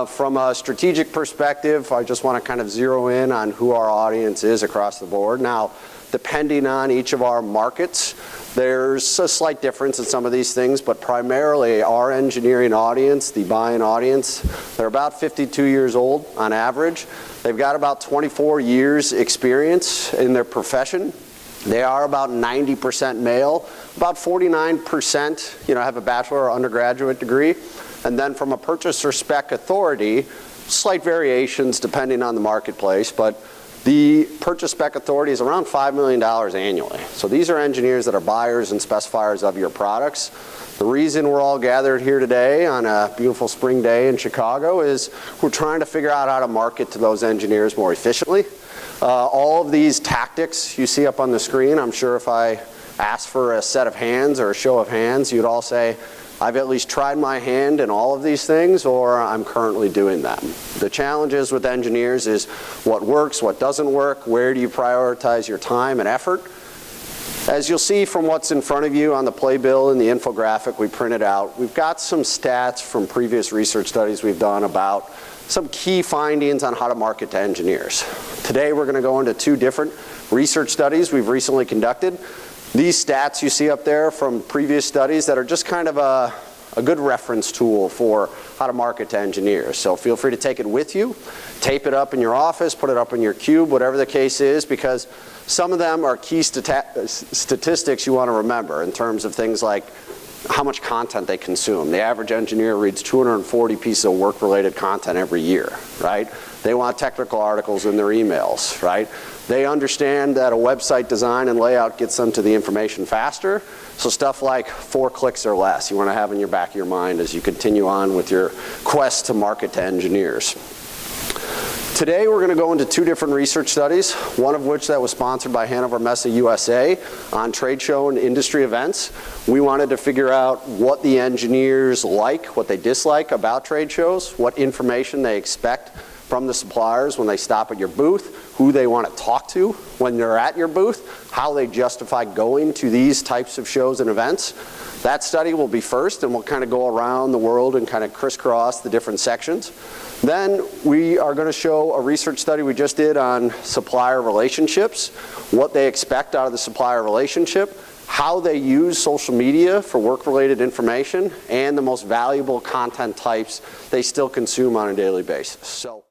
From a strategic perspective, I just want to kind of zero in on who our audience is across the board. Now, depending on each of our markets, there's a slight difference in some of these things, but primarily our engineering audience, the buy-in audience, they're about 52 years old on average. They've got about 24 years experience in their profession. They are about 90% male, about 49% have a bachelor or undergraduate degree. And then from a purchaser spec authority, slight variations depending on the marketplace, but the purchase spec authority is around $5 million annually. So these are engineers that are buyers and specifiers of your products. The reason we're all gathered here today on a beautiful spring day in Chicago is we're trying to figure out how to market to those engineers more efficiently. All of these tactics you see up on the screen, I'm sure if I asked for a set of hands or a show of hands, you'd all say, I've at least tried my hand in all of these things, or I'm currently doing them. The challenges with engineers is what works, what doesn't work, where do you prioritize your time and effort. As you'll see from what's in front of you on the playbill and the infographic we printed out, we've got some stats from previous research studies we've done about some key findings on how to market to engineers. Today we're going to go into two different research studies we've recently conducted. These stats you see up there from previous studies that are just kind of a good reference tool for how to market to engineers. So feel free to take it with you, tape it up in your office, put it up in your cube, whatever the case is, because some of them are key statistics you want to remember in terms of things like how much content they consume. The average engineer reads 240 pieces of work-related content every year, right? They want technical articles in their emails, right? They understand that a website design and layout gets them to the information faster. So stuff like 4 clicks or less you want to have in your back of your mind as you continue on with your quest to market to engineers. Today we're going to go into two different research studies, one of which that was sponsored by Hannover Messe USA on trade show and industry events. We wanted to figure out what the engineers like, what they dislike about trade shows, what information they expect from the suppliers when they stop at your booth, who they want to talk to when they're at your booth, how they justify going to these types of shows and events. That study will be first, and we'll kind of go around the world and kind of crisscross the different sections. Then we are going to show a research study we just did on supplier relationships, what they expect out of the supplier relationship, how they use social media for work-related information, and the most valuable content types they still consume on a daily basis. So